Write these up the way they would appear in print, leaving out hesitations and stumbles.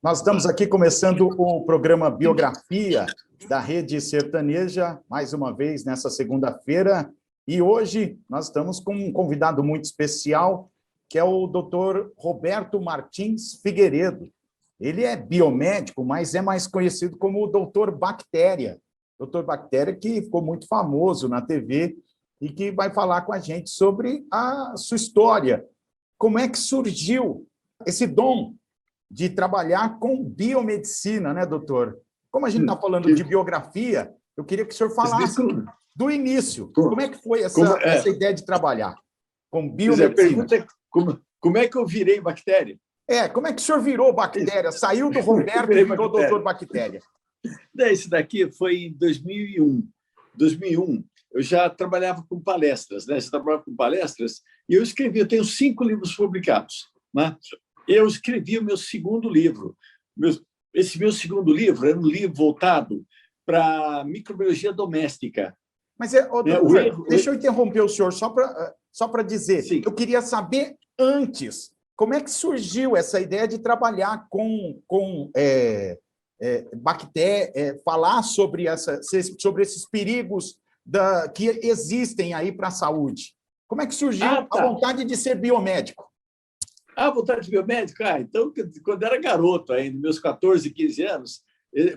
Nós estamos aqui começando o programa Biografia da Rede Sertaneja, mais uma vez nessa segunda-feira, e hoje nós estamos com um convidado muito especial, que é o Dr. Roberto Martins Figueiredo. Ele é biomédico, mas é mais conhecido como o Dr. Bactéria. Dr. Bactéria, que ficou muito famoso na TV e que vai falar com a gente sobre a sua história. Como é que surgiu esse dom de trabalhar com biomedicina, né, doutor? Como a gente está falando de biografia, eu queria que o senhor falasse do início. Como é que foi essa ideia de trabalhar com biomedicina? A pergunta é como é que eu virei bactéria? Como é que o senhor virou bactéria? Saiu do Roberto e virou doutor Bactéria? Isso daqui foi em 2001. 2001, eu já trabalhava com palestras, né? E eu tenho 5 livros publicados, né? Eu escrevi o meu segundo livro. Esse meu segundo livro era um livro voltado para microbiologia doméstica. Mas, deixa eu interromper o senhor só para dizer. Sim. Eu queria saber antes, como é que surgiu essa ideia de trabalhar com bactéria, falar sobre esses perigos que existem aí para a saúde? Como é que surgiu a vontade de ser biomédico? A vontade de biomédico? Então, quando eu era garoto, ainda, meus 14, 15 anos,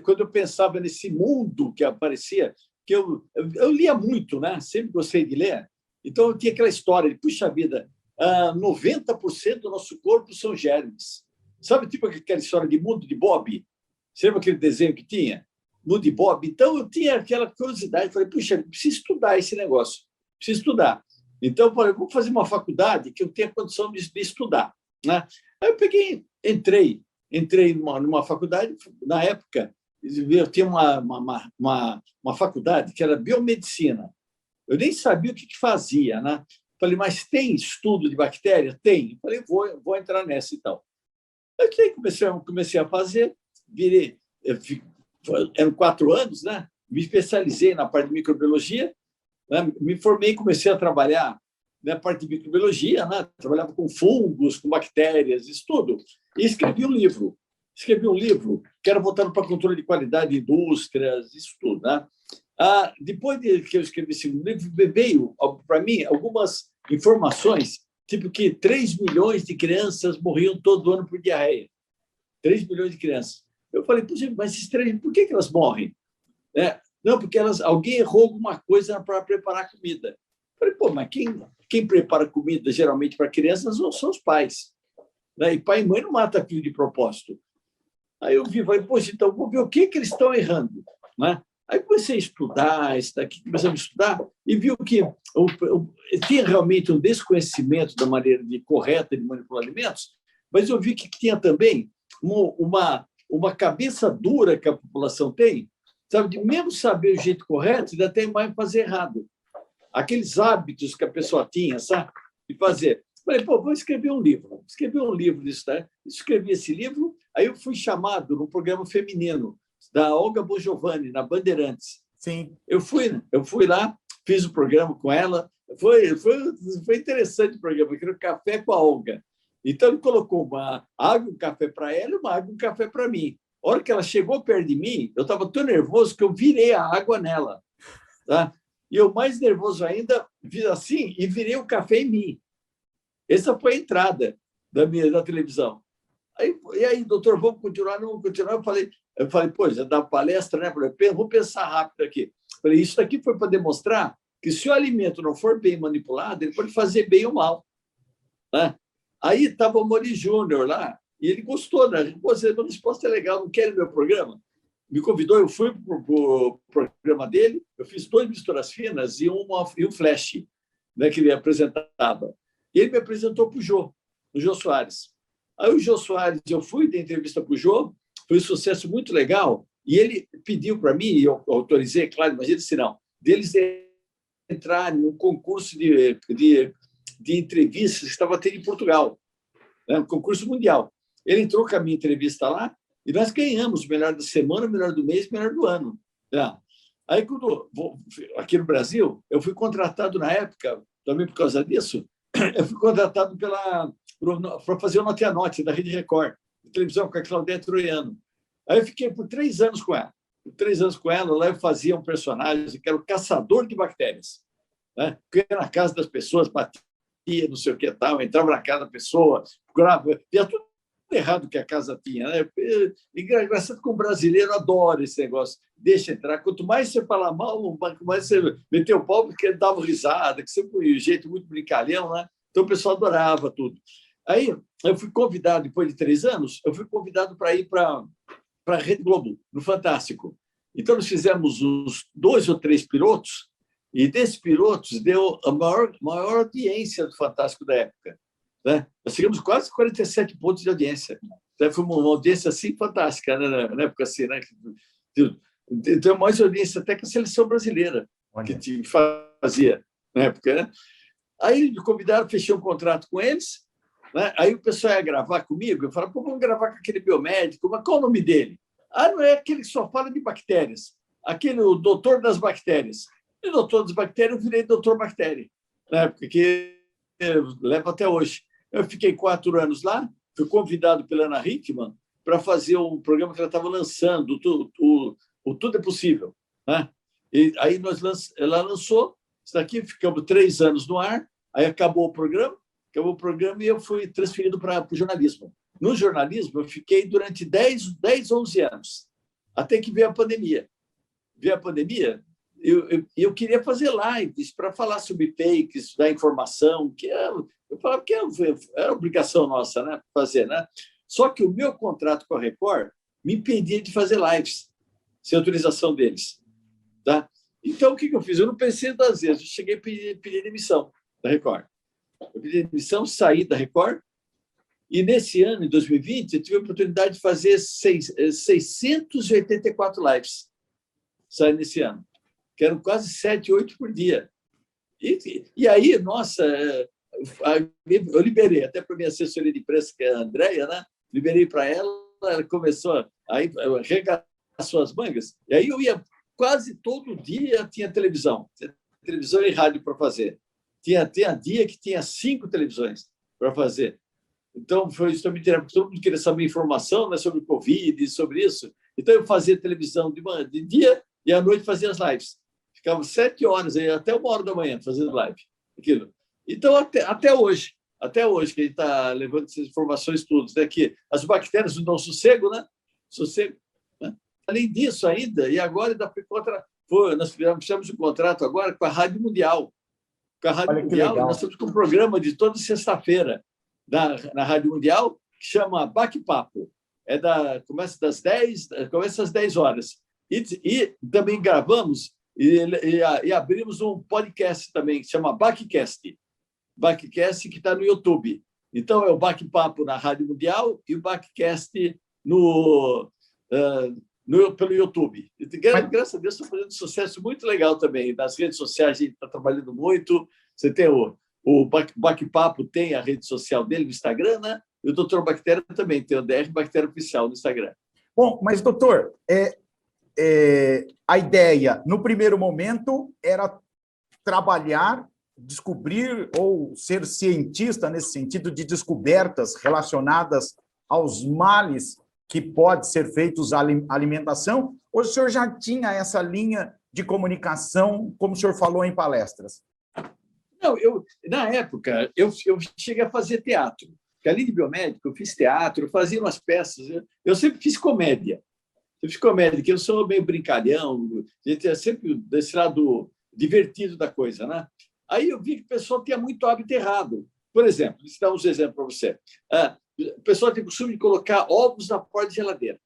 quando eu pensava nesse mundo que aparecia, que eu lia muito, né? Sempre gostei de ler, então eu tinha aquela história de, puxa vida, 90% do nosso corpo são germes. Sabe, tipo aquela história de mundo de Bob? Você lembra aquele desenho que tinha? Mundo de Bob? Então, eu tinha aquela curiosidade, falei, puxa, preciso estudar esse negócio, preciso estudar. Então, eu falei, vou fazer uma faculdade que eu tenha condição de estudar, né? Aí eu entrei numa faculdade, na época, eu tinha uma faculdade que era biomedicina. Eu nem sabia o que fazia, né? Falei, mas tem estudo de bactéria? Tem. Falei, vou entrar nessa, então. Aí comecei a fazer, eram 4 anos, né? Me especializei na parte de microbiologia, né? Me formei e comecei a trabalhar na parte de microbiologia, né? Trabalhava com fungos, com bactérias, isso tudo. E escrevi um livro que era voltado para controle de qualidade de indústrias, isso tudo, né? Depois que eu escrevi esse livro, veio para mim algumas informações, tipo que 3 milhões de crianças morriam todo ano por diarreia. 3 milhões de crianças. Eu falei, mas esses 3, por que elas morrem? Não, porque alguém errou alguma coisa para preparar comida. Eu falei, mas quem prepara comida geralmente para crianças são os pais, né? E pai e mãe não matam filho de propósito. Aí eu falei, então vou ver o que eles estão errando, né? Aí comecei a estudar, começamos a estudar e viu que tinha realmente um desconhecimento da maneira correta de manipular alimentos, mas eu vi que tinha também uma cabeça dura que a população tem, sabe, de mesmo saber o jeito correto, ainda tem mais fazer errado. Aqueles hábitos que a pessoa tinha, sabe, de fazer. Falei, vou escrever um livro. Escrevi um livro disso, tá? Escrevi esse livro, aí eu fui chamado no programa feminino da Olga Bongiovanni, na Bandeirantes. Sim. Eu fui lá, fiz o programa com ela, foi interessante o programa, que era o Café com a Olga. Então, ele colocou uma água e um café para ela e uma água e um café para mim. A hora que ela chegou perto de mim, eu estava tão nervoso que eu virei a água nela. Tá? E eu, mais nervoso ainda, fiz assim e virei o café em mim. Essa foi a entrada da televisão. E aí, doutor, vamos continuar? Não vamos continuar? Eu falei, já dá palestra, né? Falei, vou pensar rápido aqui. Falei, isso aqui foi para demonstrar que se o alimento não for bem manipulado, ele pode fazer bem ou mal. Né? Aí estava o Mori Júnior lá, e ele gostou, né? A resposta é legal, não quer meu programa? Me convidou, eu fui para o programa dele, eu fiz 2 misturas finas e um flash, né, que ele apresentava. E ele me apresentou para o Jô Soares. Aí o Jô Soares, eu fui dar entrevista para o Jô, foi um sucesso muito legal, e ele pediu para mim, e eu autorizei, claro, mas ele disse não, deles entrarem no concurso de entrevistas que estava tendo em Portugal, né, um concurso mundial. Ele entrou com a minha entrevista lá, e nós ganhamos o melhor da semana, o melhor do mês, o melhor do ano. Né? Aí, aqui no Brasil, eu fui contratado na época, também por causa disso, eu fui contratado para fazer o Note a Note da Rede Record. de televisão com a Claudete Troiano. Aí eu fiquei por 3 anos com ela. Por 3 anos com ela, lá eu fazia um personagem que era o caçador de bactérias. Né? Eu ia na casa das pessoas, batia, não sei o que tal, entrava na casa da pessoa, procurava, via tudo errado que a casa tinha. Né? Engraçado que o brasileiro adora esse negócio, deixa entrar. Quanto mais você falar mal, mais você meteu o pau, porque dava risada, que sempre foi um jeito muito brincalhão, né? Então o pessoal adorava tudo. Aí eu fui convidado, depois de 3 anos, eu fui convidado para ir para a Rede Globo, no Fantástico. Então nós fizemos uns 2 ou 3 pilotos, e desses pilotos deu a maior audiência do Fantástico da época. Né? Nós chegamos quase 47 pontos de audiência. Então, foi uma audiência assim fantástica, né? Na época assim, né? Deu mais audiência até que a seleção brasileira que fazia na época. Né? Aí me convidaram, fechei um contrato com eles. Né? Aí o pessoal ia gravar comigo. Eu falava, vamos gravar com aquele biomédico. Mas qual o nome dele? Ah, não é aquele que só fala de bactérias. Aquele, o doutor das bactérias. E doutor das bactérias, eu virei doutor bactéria. Na época que leva até hoje. Eu fiquei 4 anos lá, fui convidado pela Ana Hickman para fazer um programa que ela estava lançando, o Tudo é Possível. Né? E aí ela lançou, isso daqui, ficamos 3 anos no ar, aí acabou o programa e eu fui transferido para o jornalismo. No jornalismo, eu fiquei durante 10, 11 anos, até que veio a pandemia. Veio a pandemia, eu queria fazer lives para falar sobre fakes, dar informação, que eu falava que era obrigação nossa, né, fazer. Né? Só que o meu contrato com a Record me impedia de fazer lives, sem autorização deles. Tá? Então, o que eu fiz? Eu não pensei 2 vezes, eu cheguei a pedir demissão da Record. Eu pedi demissão, saí da Record, e nesse ano, em 2020, eu tive a oportunidade de fazer 684 lives. Saí nesse ano, que eram quase 7, 8 por dia. E aí, nossa, eu liberei, até para a minha assessoria de imprensa, que é a Andréia, né? Liberei para ela, ela começou a regaçou as mangas, e aí eu ia quase todo dia, tinha televisão e rádio para fazer. Tinha dia que tinha 5 televisões para fazer. Então, foi justamente porque todo mundo queria saber informação, né, sobre o Covid, sobre isso. Então, eu fazia televisão de dia e à noite fazia as lives. Ficava 7 horas, até 1 hora da manhã, fazendo live. Aquilo. Então, até hoje, que a gente está levando essas informações todas, né, que as bactérias não dão sossego, né? Sossego. Né? Além disso, ainda, e agora nós fizemos um contrato agora com a Rádio Mundial. Com a Rádio Mundial, nós estamos com um programa de toda sexta-feira na Rádio Mundial, que chama Bate-Papo. Começa às 10 horas. E também gravamos e abrimos um podcast também, que chama Backcast. Backcast, que está no YouTube. Então, é o Bate-Papo na Rádio Mundial e o Backcast pelo YouTube. Graças a Deus, estou fazendo sucesso muito legal também. Nas redes sociais, a gente está trabalhando muito. Você tem o Bate-Papo, tem a rede social dele no Instagram, né? E o Doutor Bactéria também tem o DR Bactéria Oficial no Instagram. Bom, mas, doutor, a ideia, no primeiro momento, era trabalhar, descobrir ou ser cientista nesse sentido de descobertas relacionadas aos males que pode ser feitos à alimentação, ou o senhor já tinha essa linha de comunicação, como o senhor falou em palestras? Não, na época, eu cheguei a fazer teatro. Porque, além de biomédico, eu fiz teatro, eu fazia umas peças. Eu sempre fiz comédia. Eu fiz comédia, que eu sou meio brincalhão, a gente é sempre desse lado divertido da coisa, né? Aí eu vi que o pessoal tinha muito hábito errado. Por exemplo, vou dar uns exemplos para você. O pessoal tem o costume de colocar ovos na porta de geladeira.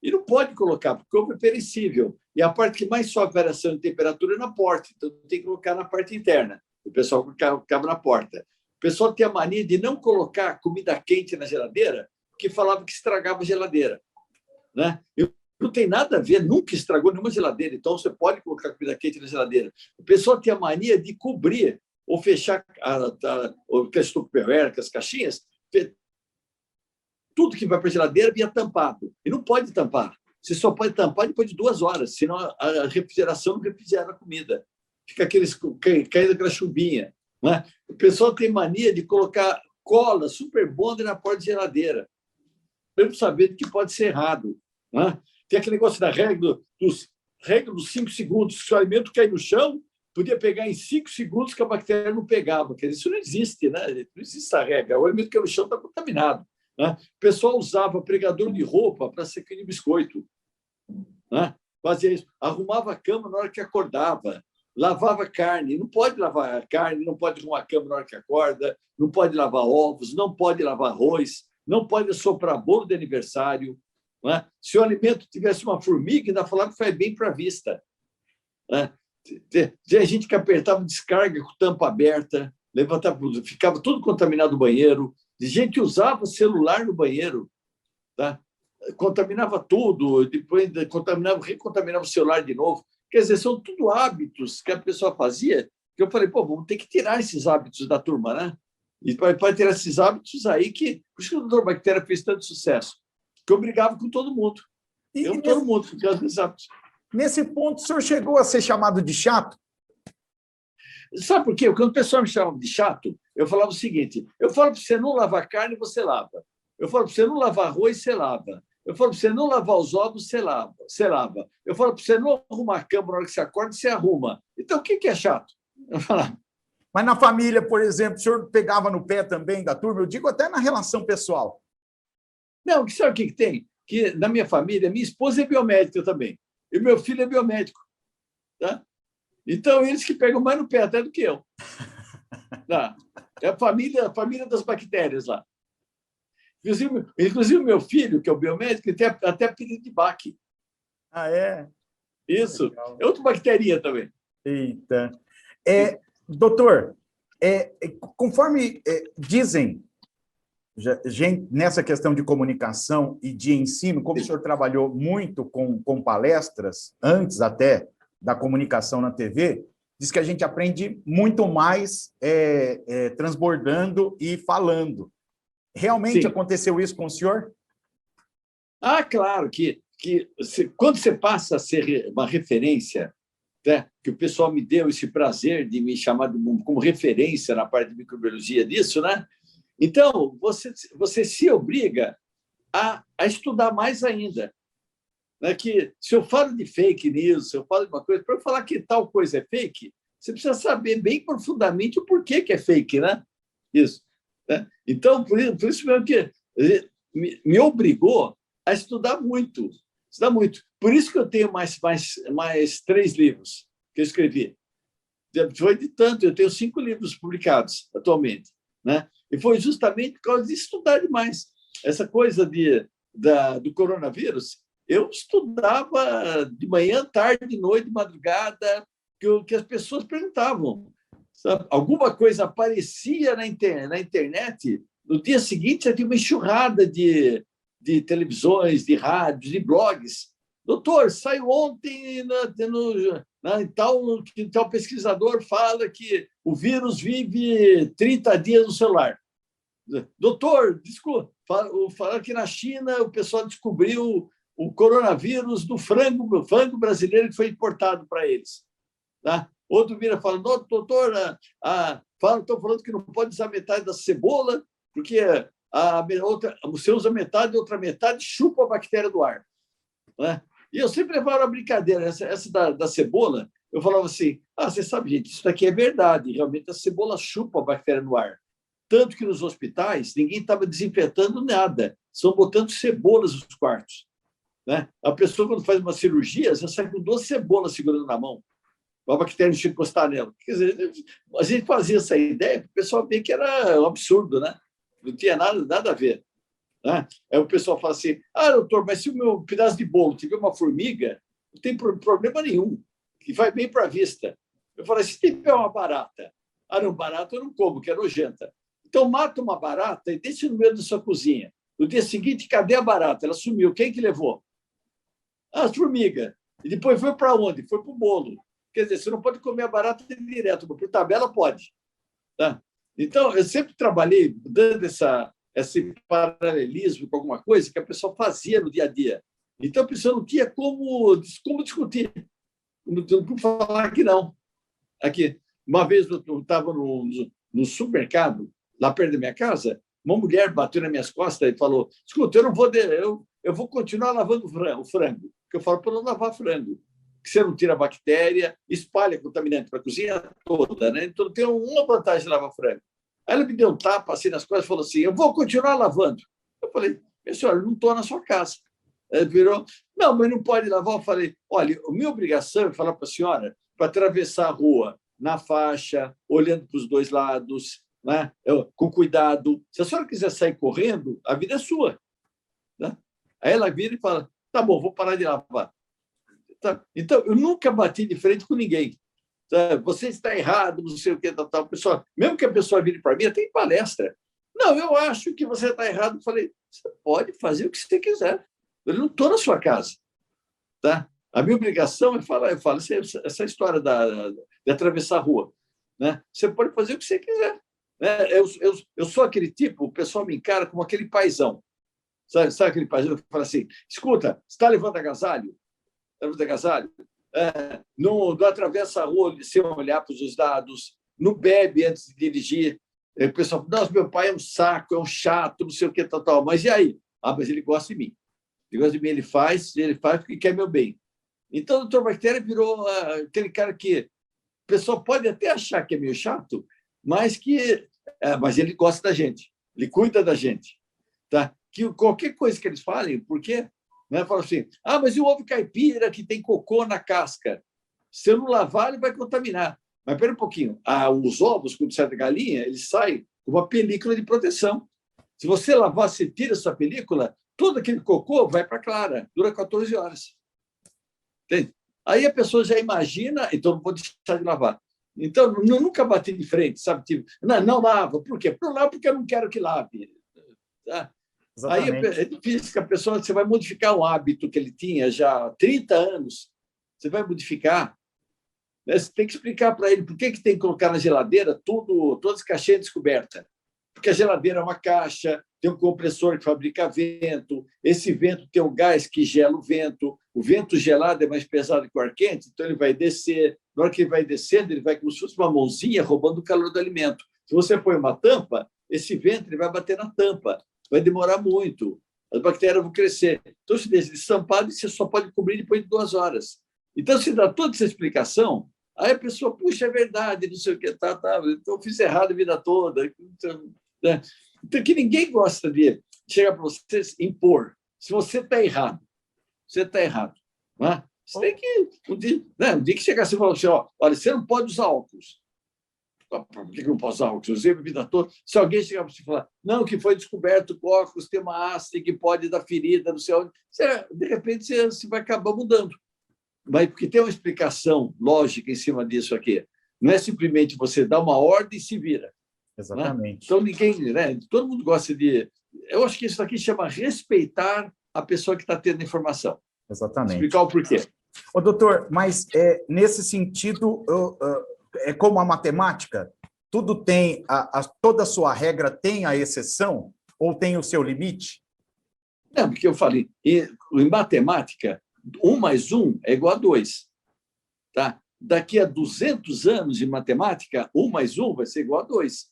E não pode colocar, porque o ovo é perecível. E a parte que mais sofre variação de temperatura é na porta. Então, tem que colocar na parte interna. O pessoal colocava na porta. O pessoal tem a mania de não colocar comida quente na geladeira, porque falava que estragava a geladeira. Né? Não tem nada a ver, nunca estragou nenhuma geladeira. Então, você pode colocar comida quente na geladeira. O pessoal tem a mania de cobrir ou fechar as Tupperware, as caixinhas, tudo que vai para a geladeira vinha tampado. E não pode tampar. Você só pode tampar depois de 2 horas, senão a refrigeração não refrigera a comida. Fica caindo aquela chuvinha. Né? O pessoal tem mania de colocar cola super bonda na porta de geladeira. mesmo sabendo que pode ser errado. Né? Tem aquele negócio da regra dos 5 segundos. Se o alimento cair no chão, podia pegar em 5 segundos que a bactéria não pegava. Quer dizer, isso não existe, né? Não existe essa regra. O alimento que cai no chão está contaminado. Né? O pessoal usava pregador de roupa para secar de biscoito. Né? Fazia isso. Arrumava a cama na hora que acordava. Lavava carne. Não pode lavar carne, não pode arrumar a cama na hora que acorda, não pode lavar ovos, não pode lavar arroz, não pode soprar bolo de aniversário. Né? Se o alimento tivesse uma formiga, ainda falava que faz bem para a vista. Né? Tinha gente que apertava descarga com tampa aberta, levantava, ficava tudo contaminado no banheiro. De gente que usava celular no banheiro, tá? Contaminava tudo, depois recontaminava o celular de novo. Quer dizer, são tudo hábitos que a pessoa fazia, que eu falei, pô, vamos ter que tirar esses hábitos da turma, né? E para tirar esses hábitos aí, por isso que o Doutor Bactéria fez tanto sucesso, que eu brigava com todo mundo. Todo mundo, por causa desses hábitos. Nesse ponto, o senhor chegou a ser chamado de chato? Sabe por quê? Quando o pessoal me chamava de chato, eu falava o seguinte: eu falo para você não lavar carne, você lava. Eu falo para você não lavar arroz, você lava. Eu falo para você não lavar os ovos, você lava. Eu falo para você não arrumar a cama na hora que você acorda, você arruma. Então, o que é chato? Eu falava. Mas na família, por exemplo, o senhor pegava no pé também da turma? Eu digo até na relação pessoal. Não, sabe o que tem? Que na minha família, minha esposa é biomédica também. E meu filho é biomédico. Tá? Então, eles que pegam mais no pé até do que eu. Tá? É a família das bactérias lá. Inclusive, o meu filho, que é o biomédico, ele tem até apelido de Bach. Ah, é? Isso. Legal. É outra bactéria também. Eita. Doutor, conforme dizem, nessa questão de comunicação e de ensino, como o senhor trabalhou muito com palestras, antes até da comunicação na TV, diz que a gente aprende muito mais transbordando e falando. Realmente aconteceu isso com o senhor? Ah, claro, que quando você passa a ser uma referência, né, que o pessoal me deu esse prazer de me chamar como referência na parte de microbiologia disso, né? Então, você se obriga a estudar mais ainda. Né? Que, se eu falo de fake news, se eu falo de uma coisa, para eu falar que tal coisa é fake, você precisa saber bem profundamente o porquê que é fake, né? Isso. Né? Então, por isso mesmo que me obrigou a estudar muito. Por isso que eu tenho mais 3 livros que eu escrevi. Foi de tanto, eu tenho 5 livros publicados atualmente. Né? E foi justamente por causa de estudar demais. Essa coisa do coronavírus, eu estudava de manhã, tarde, noite, madrugada, que as pessoas perguntavam. Sabe? Alguma coisa aparecia na internet, no dia seguinte já tinha uma enxurrada de televisões, de rádios, de blogs. Doutor, saiu ontem tal pesquisador fala que o vírus vive 30 dias no celular. Doutor, desculpa, falaram que na China o pessoal descobriu o coronavírus do frango brasileiro que foi importado para eles. Tá? Outro vira e fala, doutor, estão falando que não pode usar metade da cebola, porque você usa metade e outra metade chupa a bactéria do ar. Né? E eu sempre levava a brincadeira, essa da cebola, eu falava assim, você sabe, gente, isso daqui é verdade, realmente a cebola chupa a bactéria no ar. Tanto que nos hospitais ninguém estava desinfetando nada, estão botando cebolas nos quartos. Né? A pessoa, quando faz uma cirurgia, já sai com 2 cebolas segurando na mão, para a bactéria não encostar nela. Quer dizer, a gente fazia essa ideia, o pessoal vê que era um absurdo, né? Não tinha nada a ver. Né? Aí o pessoal fala assim, doutor, mas se o meu pedaço de bolo tiver uma formiga, não tem problema nenhum, que vai bem para a vista. Eu falei, se tiver uma barata, não, barata eu não como, que é nojenta. Então, mata uma barata e deixa no meio da sua cozinha. No dia seguinte, cadê a barata? Ela sumiu. Quem que levou? As formigas. E depois foi para onde? Foi para o bolo. Quer dizer, você não pode comer a barata direto, mas por tabela pode. Tá? Então, eu sempre trabalhei dando esse paralelismo com alguma coisa que a pessoa fazia no dia a dia. Então, a pessoa não tinha como discutir, como falar que não. Aqui, uma vez eu estava no supermercado, lá perto da minha casa, Uma mulher bateu nas minhas costas e falou: escuta, eu vou continuar lavando o frango. Porque eu falo para não lavar frango, que você não tira a bactéria, espalha contaminante para a cozinha toda, né? Então tem uma vantagem de lavar frango. Aí ela me deu um tapa assim nas costas e falou assim: eu vou continuar lavando. Eu falei: minha senhora, eu não estou na sua casa. Ela virou: não, mas não pode lavar. Eu falei: olha, a minha obrigação é falar para a senhora para atravessar a rua na faixa, olhando para os dois lados, né? Com cuidado. Se a senhora quiser sair correndo, a vida é sua. Né? Aí ela vira e fala: tá bom, vou parar de lavar. Tá? Então, eu nunca bati de frente com ninguém. Tá? Você está errado, não sei o que, tal. Pessoal, mesmo que a pessoa vire para mim, até em palestra. Não, eu acho que você está errado. Eu falei: você pode fazer o que você quiser. Eu não estou na sua casa. Tá? A minha obrigação é falar, eu falo, essa história de atravessar a rua. Né? Você pode fazer o que você quiser. Né? Eu sou aquele tipo, o pessoal me encara como aquele paizão. Sabe aquele paizão que fala assim: escuta, você está levando agasalho? Levando agasalho? Não atravessa a rua sem olhar para os lados, não bebe antes de dirigir. O pessoal fala: nossa, meu pai é um saco, é um chato, não sei o que, tal. Mas e aí? Mas ele gosta de mim. Ele gosta de mim, ele faz porque quer meu bem. Então, o Dr. Bactéria virou aquele cara que o pessoal pode até achar que é meio chato, mas mas ele gosta da gente, ele cuida da gente. Tá? Que qualquer coisa que eles falem, porque né, falam assim: mas e o ovo caipira que tem cocô na casca? Se eu não lavar, ele vai contaminar. Mas espera um pouquinho, os ovos, quando sai da galinha, eles saem com uma película de proteção. Se você lavar, você tira essa película, todo aquele cocô vai para a clara, dura 14 horas. Entende? Aí a pessoa já imagina, então não vou deixar de lavar. Então, eu nunca bati de frente, sabe? Tipo, não lava. Por quê? Não lava porque eu não quero que lave. Tá? Aí é difícil que a pessoa, você vai modificar um hábito que ele tinha já há 30 anos, você vai modificar. Né? Você tem que explicar para ele por que tem que colocar na geladeira todas as caixinhas descobertas. Porque a geladeira é uma caixa, tem um compressor que fabrica vento, esse vento tem um gás que gela o vento gelado é mais pesado que o ar quente, então ele vai descer, na hora que ele vai descendo, ele vai como se fosse uma mãozinha roubando o calor do alimento. Se você põe uma tampa, esse vento ele vai bater na tampa, vai demorar muito, as bactérias vão crescer. Então, se deixa estampado, você só pode cobrir depois de 2 horas. Então, se dá toda essa explicação, aí a pessoa: puxa, é verdade, não sei o que, então eu fiz errado a vida toda. Né? Então, que ninguém gosta de chegar para vocês e impor. Se você está errado, você está errado. Né? Você tem que... Um dia que chegar, você fala assim: olha, você não pode usar óculos. Por que eu não posso usar óculos? Eu usei a vida toda. Se alguém chegar para você e falar: não, que foi descoberto que o óculos tem uma haste que pode dar ferida, não sei onde, de repente você vai acabar mudando. Mas porque tem uma explicação lógica em cima disso aqui. Não é simplesmente você dar uma ordem e se vira. Exatamente. Né? Então, ninguém... Né? Todo mundo gosta de... Eu acho que isso aqui chama respeitar a pessoa que está tendo informação. Exatamente. Explicar o porquê. Doutor, mas nesse sentido, é como a matemática? Tudo tem... toda a sua regra tem a exceção ou tem o seu limite? Não, porque eu falei, em matemática, 1 mais 1 é igual a 2. Tá? Daqui a 200 anos de matemática, 1 mais 1 vai ser igual a 2.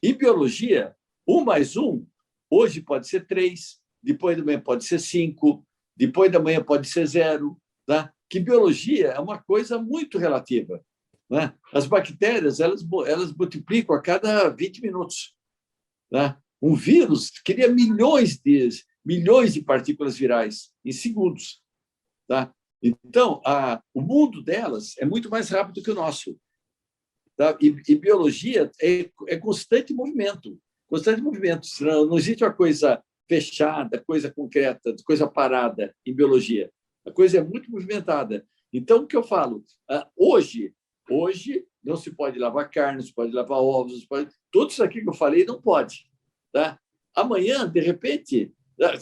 Em biologia, 1 mais 1, hoje pode ser 3, depois da manhã pode ser 5, depois da manhã pode ser 0. Tá? Que biologia é uma coisa muito relativa. Né? As bactérias, elas multiplicam a cada 20 minutos. Tá? Um vírus cria milhões de partículas virais em segundos. Tá? Então, o mundo delas é muito mais rápido que o nosso. Tá? E biologia é constante movimento. Constante movimento. Não existe uma coisa fechada, coisa concreta, coisa parada em biologia. A coisa é muito movimentada. Então, o que eu falo? Hoje não se pode lavar carne, não se pode lavar ovos, tudo isso aqui que eu falei não pode. Tá? Amanhã, de repente...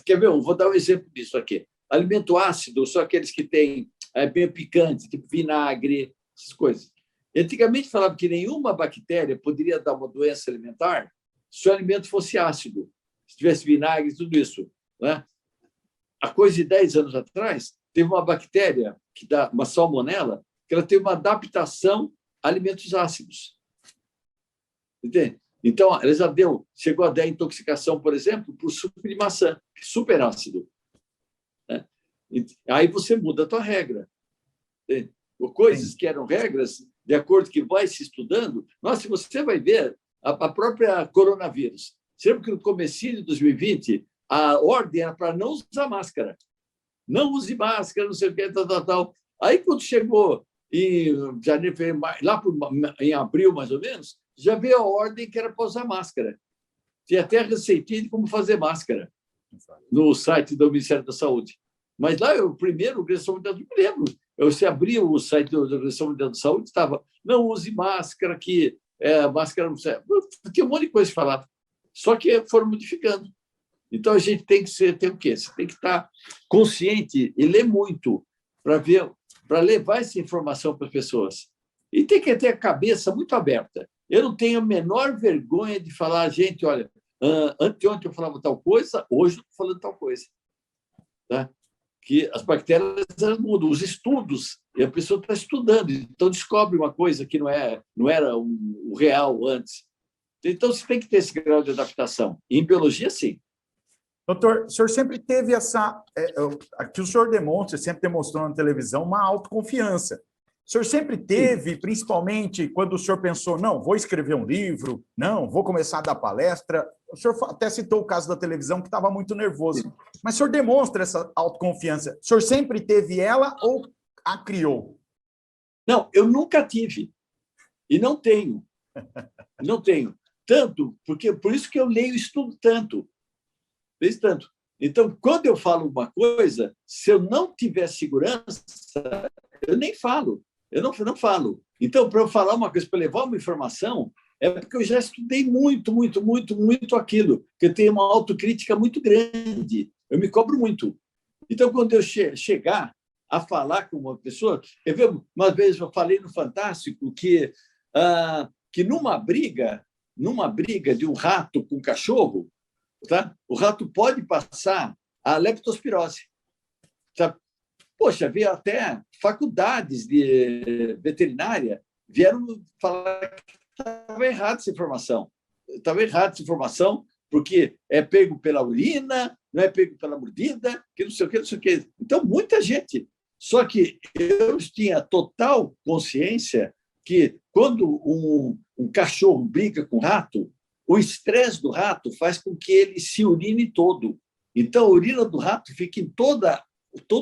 Quer ver? Eu vou dar um exemplo disso aqui. Alimento ácido são aqueles que têm bem picante, tipo vinagre, essas coisas. Antigamente falava que nenhuma bactéria poderia dar uma doença alimentar se o alimento fosse ácido, se tivesse vinagre, tudo isso. Né? Há coisa de 10 anos atrás, teve uma bactéria, que dá uma salmonela, que ela teve uma adaptação a alimentos ácidos. Entende? Então, ela já chegou a dar intoxicação, por exemplo, por suco de maçã, super ácido. Né? Aí você muda a tua regra. Coisas que eram regras, de acordo que vai se estudando. Nossa, se você vai ver a própria coronavírus. Sempre que no comecinho de 2020, a ordem era para não usar máscara. Não use máscara, não sei o que, tal. Aí, quando chegou em janeiro, lá em abril, mais ou menos, já veio a ordem que era para usar máscara. Tinha até a receitinha de como fazer máscara no site do Ministério da Saúde. Mas lá, o primeiro, Organização Mundial, eu me lembro, você abria o site da Organização Mundial da Saúde, estava, não use máscara, que máscara não serve. Tinha um monte de coisa que falava. Só que foram modificando. Então, a gente tem o quê? Você tem que estar consciente e ler muito para levar essa informação para as pessoas. E tem que ter a cabeça muito aberta. Eu não tenho a menor vergonha de falar, gente, olha, anteontem eu falava tal coisa, hoje eu estou falando tal coisa. Tá? Que as bactérias mudam, os estudos, e a pessoa está estudando, então descobre uma coisa que não era o real antes. Então, você tem que ter esse grau de adaptação. E em biologia, sim. Doutor, o senhor sempre teve aqui o senhor demonstra, sempre demonstrou na televisão, uma autoconfiança. O senhor sempre teve, sim, principalmente quando o senhor pensou, não, vou escrever um livro, não, vou começar a dar palestra. O senhor até citou o caso da televisão, que estava muito nervoso. Sim. Mas o senhor demonstra essa autoconfiança. O senhor sempre teve ela ou a criou? Não, eu nunca tive. E não tenho. Não tenho. Tanto, por isso que eu leio e estudo tanto. Fez tanto. Então, quando eu falo uma coisa, se eu não tiver segurança, eu nem falo. Eu não falo. Então, para eu falar uma coisa, para levar uma informação, é porque eu já estudei muito aquilo, porque eu tenho uma autocrítica muito grande. Eu me cobro muito. Então, quando eu chegar a falar com uma pessoa... Uma vez eu falei no Fantástico que numa briga de um rato com um cachorro, tá? O rato pode passar a leptospirose. Tá? Poxa, veio até faculdades de veterinária vieram falar que estava errada essa informação. Estava errada essa informação, porque é pego pela urina, não é pego pela mordida, que não sei o que, não sei o que. Então, muita gente. Só que eu tinha total consciência que quando um cachorro briga com um rato, o estresse do rato faz com que ele se urine todo. Então, a urina do rato fica em todo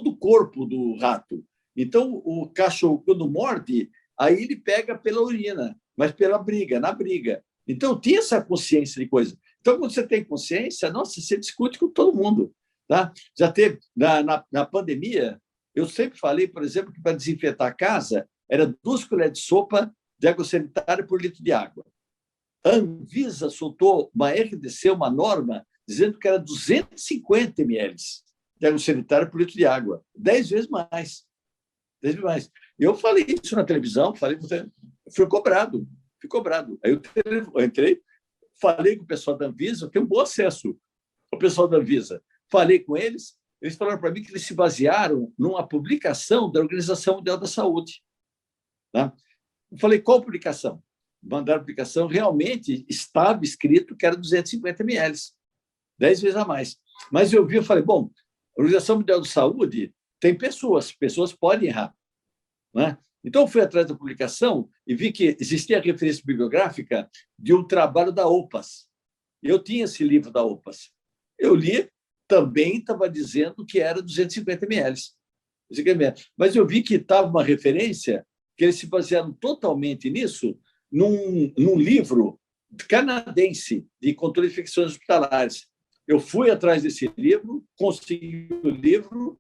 o corpo do rato. Então, o cachorro, quando morde, aí ele pega pela urina, mas na briga. Então, tinha essa consciência de coisa. Então, quando você tem consciência, nossa, você discute com todo mundo. Tá? Já teve, na pandemia, eu sempre falei, por exemplo, que para desinfetar a casa, era 2 colheres de sopa de água sanitária por litro de água. A Anvisa soltou uma RDC, uma norma, dizendo que era 250 ml de água sanitária por litro de água. 10 vezes mais. 10 vezes mais. Eu falei isso na televisão, fui cobrado. Aí eu entrei, falei com o pessoal da Anvisa, eu tenho um bom acesso ao pessoal da Anvisa. Falei com eles falaram para mim que eles se basearam numa publicação da Organização Mundial da Saúde. Tá? Eu falei, qual publicação? Mandaram a publicação, realmente estava escrito que era 250 ml, 10 vezes a mais. Mas eu falei, bom, a Organização Mundial da Saúde tem pessoas podem errar. Né? Então, eu fui atrás da publicação e vi que existia a referência bibliográfica de um trabalho da OPAS. Eu tinha esse livro da OPAS. Eu li, também estava dizendo que era 250 ml. Mas eu vi que estava uma referência que eles se basearam totalmente nisso num livro canadense de controle de infecções hospitalares. Eu fui atrás desse livro, consegui o livro,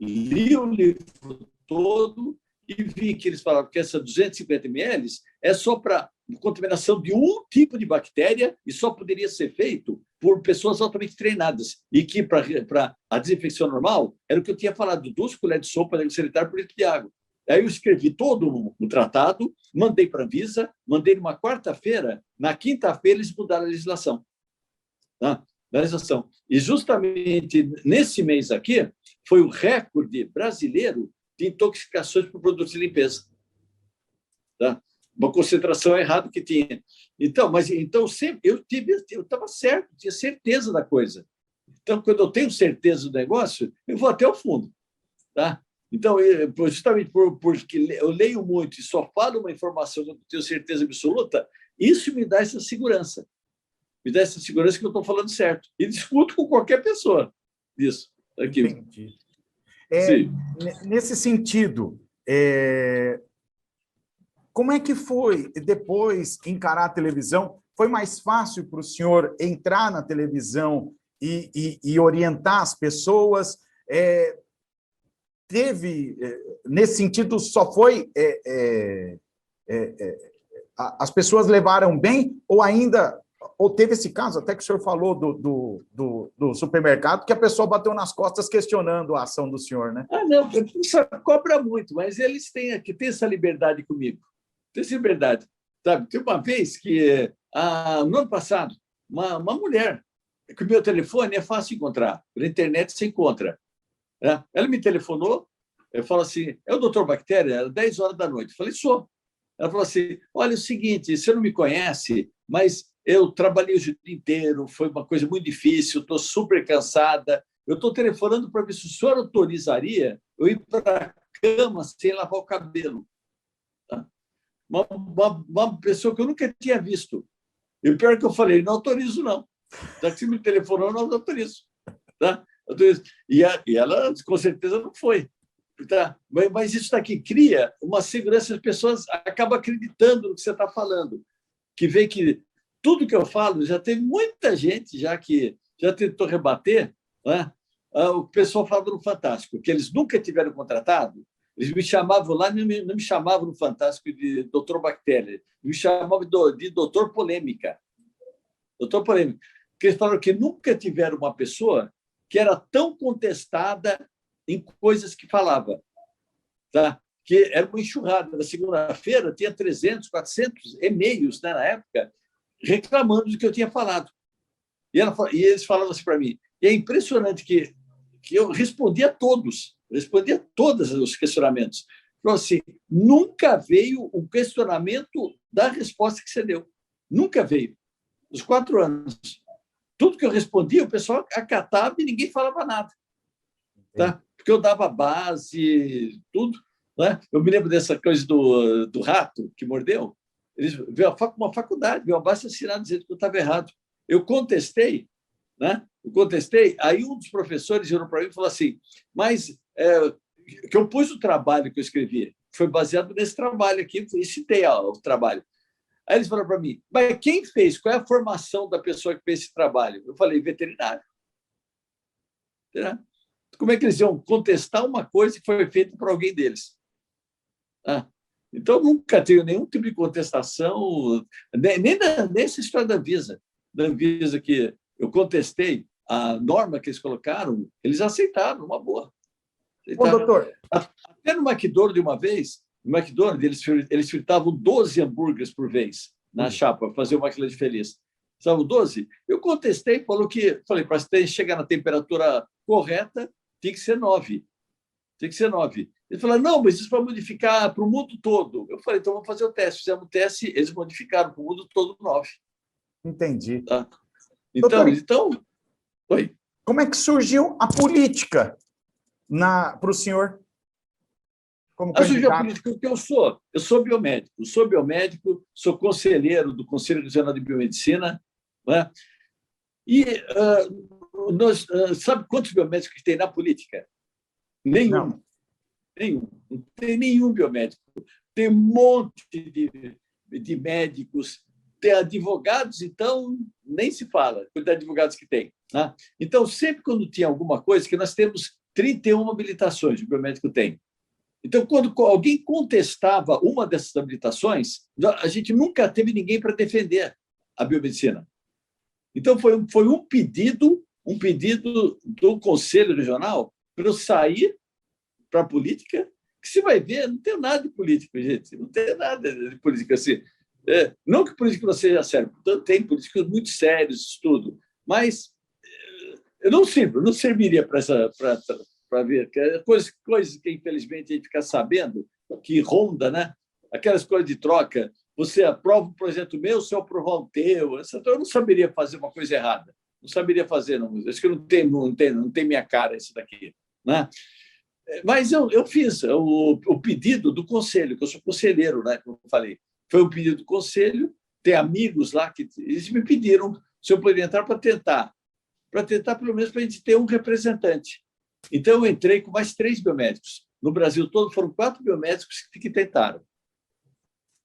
li o livro todo e vi que eles falavam que essa 250 ml é só para contaminação de um tipo de bactéria e só poderia ser feito por pessoas altamente treinadas. E que, para a desinfecção normal, era o que eu tinha falado, 2 colheres de sopa de água sanitária por litro de água. Aí eu escrevi todo o tratado, mandei para a Anvisa, mandei numa quarta-feira, na quinta-feira eles mudaram a legislação. Tá? E justamente nesse mês aqui, foi o recorde brasileiro de intoxicações por produtos de limpeza. Tá? uma concentração errada que tinha. Então sempre eu estava certo, tinha certeza da coisa. Então, quando eu tenho certeza do negócio, eu vou até o fundo, tá? Então, justamente porque eu leio muito e só falo uma informação que eu tenho certeza absoluta, isso me dá essa segurança. Me dá essa segurança que eu estou falando certo. E discuto com qualquer pessoa disso. Aqui. Entendi. Sim. Nesse sentido, como é que foi depois encarar a televisão? Foi mais fácil para o senhor entrar na televisão e orientar as pessoas? Teve, nesse sentido, só foi... as pessoas levaram bem ou ainda... Ou teve esse caso, até que o senhor falou do supermercado, que a pessoa bateu nas costas questionando a ação do senhor, né? Não, isso cobra muito, mas eles têm essa liberdade comigo. Tem essa liberdade. Sabe? Tem uma vez que, no ano passado, uma mulher, que o meu telefone é fácil de encontrar, pela internet você encontra. Né? Ela me telefonou, eu falo assim, é o doutor Bactéria? Era 10 horas da noite. Eu falei, sou. Ela falou assim, olha, é o seguinte, você não me conhece, mas eu trabalhei o dia inteiro, foi uma coisa muito difícil, estou super cansada, eu estou telefonando para ver se o senhor autorizaria eu ir para a cama sem lavar o cabelo. Tá? Uma pessoa que eu nunca tinha visto. E o pior é que eu falei, não autorizo, não. Já que você me telefonou, não autorizo. Tá? E ela, com certeza, não foi. Tá? Mas isso daqui cria uma segurança, as pessoas acabam acreditando no que você está falando, que vê que tudo que eu falo, já teve muita gente que já tentou rebater, né? O pessoal falava no Fantástico, que eles nunca tiveram contratado, eles me chamavam lá, não me chamavam no Fantástico de doutor Bactéria, me chamavam de doutor Polêmica. Doutor Polêmica. Porque eles falaram que nunca tiveram uma pessoa que era tão contestada em coisas que falava. Tá? Que era uma enxurrada. Na segunda-feira, tinha 300, 400 e-mails, né, na época, reclamando do que eu tinha falado. E eles falavam assim para mim. E é impressionante que eu respondia a todos, respondia a todos os questionamentos. Então, assim, nunca veio um questionamento da resposta que você deu. Nunca veio. Nos 4 anos. Tudo que eu respondia, o pessoal acatava e ninguém falava nada. Tá? Porque eu dava base, tudo. Né? Eu me lembro dessa coisa do rato que mordeu. Eles veio uma faculdade, veio abaixo assinado dizendo que eu estava errado. Eu contestei, né? Aí um dos professores virou para mim e falou assim, mas que eu pus o trabalho que eu escrevi, foi baseado nesse trabalho aqui, e citei o trabalho. Aí eles falaram para mim, mas quem fez? Qual é a formação da pessoa que fez esse trabalho? Eu falei, veterinário. Como é que eles iam contestar uma coisa que foi feita por alguém deles? Então, nunca tive nenhum tipo de contestação, nem nessa história da Anvisa que eu contestei a norma que eles colocaram, eles aceitaram, uma boa. Ô, doutor. Até no McDonald's, de uma vez, no McDonald's, eles fritavam 12 hambúrgueres por vez na chapa, para fazer o McLanche feliz. Estavam 12? Eu contestei, falei, para chegar na temperatura correta, tem que ser 9. Tem que ser 9. Ele falou, não, mas isso vai modificar para o mundo todo. Eu falei, então vamos fazer o teste. Fizemos o teste, eles modificaram para o mundo todo 9. Entendi. Tá? Doutor, então... Oi. Como é que surgiu a política para o senhor? Como surgiu a política que eu sou. Eu sou biomédico, sou conselheiro do Conselho Regional de Biomedicina. Né? E sabe quantos biomédicos tem na política? Nenhum. Não. Não tem nenhum biomédico. Tem um monte de médicos, tem advogados, então nem se fala a quantidade de advogados que tem. Né? Então, sempre quando tinha alguma coisa, que nós temos 31 habilitações, o biomédico tem. Então, quando alguém contestava uma dessas habilitações, a gente nunca teve ninguém para defender a biomedicina. Então, foi um pedido do Conselho Regional para eu sair para a política, que se vai ver, não tem nada de político, gente. Não tem nada de política assim. Não que político não seja sério, portanto, tem políticos muito sérios, tudo, mas eu não serviria para ver coisas que, infelizmente, a gente fica sabendo que ronda, né? Aquelas coisas de troca. você aprova um projeto meu, se eu aprovar o teu. Eu não saberia fazer uma coisa errada. Não saberia fazer, não. Acho que não tem minha cara isso daqui, né? Mas eu fiz o pedido do conselho, que eu sou conselheiro, né? Como eu falei. Foi um pedido do conselho, tem amigos lá que eles me pediram se eu poderia entrar para tentar pelo menos para a gente ter um representante. Então, eu entrei com mais 3 biomédicos. No Brasil todo, foram 4 biomédicos que tentaram.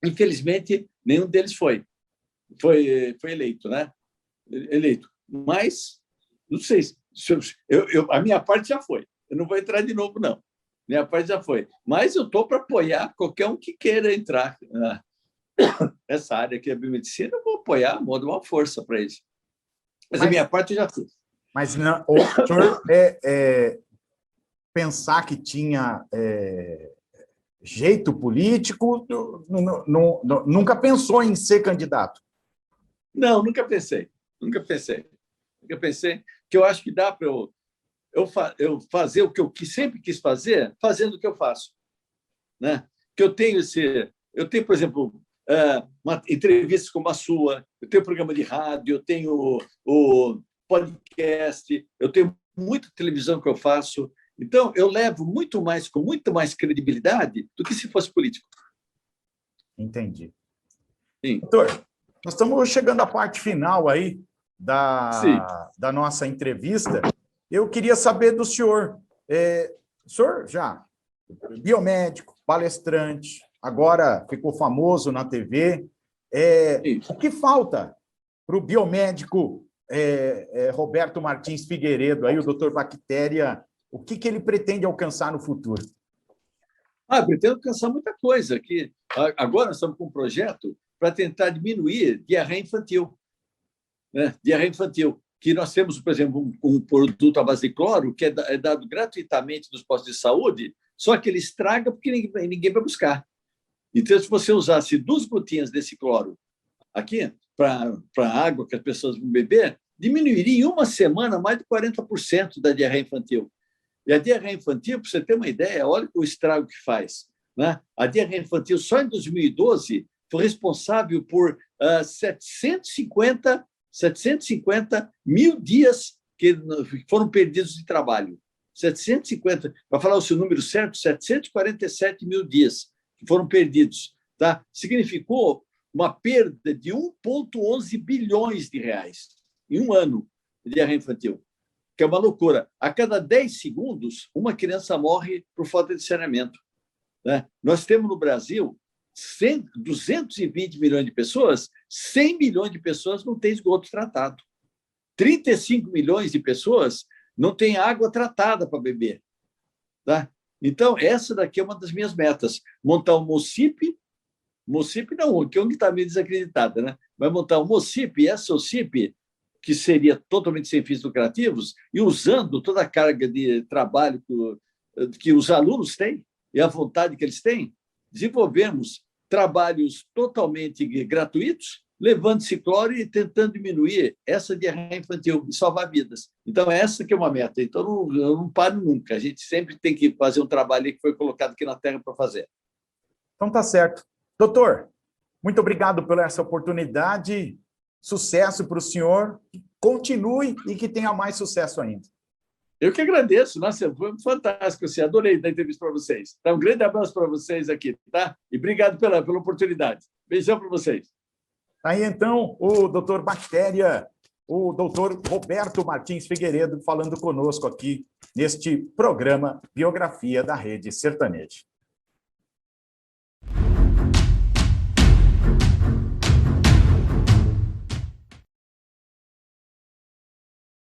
Infelizmente, nenhum deles foi eleito, né? Eleito. Mas, não sei, a minha parte já foi. Eu não vou entrar de novo, não. Minha parte já foi. Mas eu estou para apoiar qualquer um que queira entrar nessa área que é a biomedicina. Eu vou apoiar, vou dar uma força para eles. Mas a minha parte eu já fiz. Mas não, o senhor pensar que tinha jeito político, nunca pensou em ser candidato? Não, nunca pensei. Que eu acho que dá para eu fazer o que eu sempre quis fazer, fazendo o que eu faço, né? Que eu tenho, por exemplo, entrevistas como a sua, eu tenho programa de rádio, eu tenho o podcast, eu tenho muita televisão que eu faço. Então, eu levo com muito mais credibilidade do que se fosse político. Entendi. Sim. Doutor, nós estamos chegando à parte final aí da nossa entrevista. Eu queria saber do senhor. O senhor já biomédico, palestrante, agora ficou famoso na TV. O que falta para o biomédico Roberto Martins Figueiredo, aí, o doutor Bactéria, o que ele pretende alcançar no futuro? Pretendo alcançar muita coisa. Agora nós estamos com um projeto para tentar diminuir diarreia infantil. Né? Diarreia infantil. Que nós temos, por exemplo, um produto à base de cloro que é dado gratuitamente nos postos de saúde, só que ele estraga porque ninguém vai buscar. Então, se você usasse 2 gotinhas desse cloro aqui para a água que as pessoas vão beber, diminuiria em uma semana mais de 40% da diarreia infantil. E a diarreia infantil, para você ter uma ideia, olha o estrago que faz, né? A diarreia infantil, só em 2012, foi responsável por 750 mil dias que foram perdidos de trabalho. 750, para falar o seu número certo, 747 mil dias que foram perdidos. Tá? Significou uma perda de 1,11 bilhões de reais em um ano de diarreia infantil, que é uma loucura. A cada 10 segundos, uma criança morre por falta de saneamento. Né? Nós temos no Brasil 220 milhões de pessoas, 100 milhões de pessoas não têm esgoto tratado. 35 milhões de pessoas não têm água tratada para beber. Tá? Então, essa daqui é uma das minhas metas. Montar um MOCIP não, que é onde está meio desacreditada, né? Vai montar um MOCIP e essa OCIP, que seria totalmente sem fins lucrativos, e usando toda a carga de trabalho que os alunos têm e a vontade que eles têm, desenvolvemos trabalhos totalmente gratuitos, levando esse cloro e tentando diminuir essa diarreia infantil e salvar vidas. Então, essa que é uma meta. Então, eu não paro nunca. A gente sempre tem que fazer um trabalho que foi colocado aqui na Terra para fazer. Então, tá certo. Doutor, muito obrigado pela essa oportunidade. Sucesso para o senhor. Continue e que tenha mais sucesso ainda. Eu que agradeço. Nossa, foi fantástico. Adorei dar entrevista para vocês. Um grande abraço para vocês aqui, tá? E obrigado pela oportunidade. Beijão para vocês. Aí, então, o doutor Bactéria, o doutor Roberto Martins Figueiredo, falando conosco aqui neste programa Biografia da Rede Sertaneja.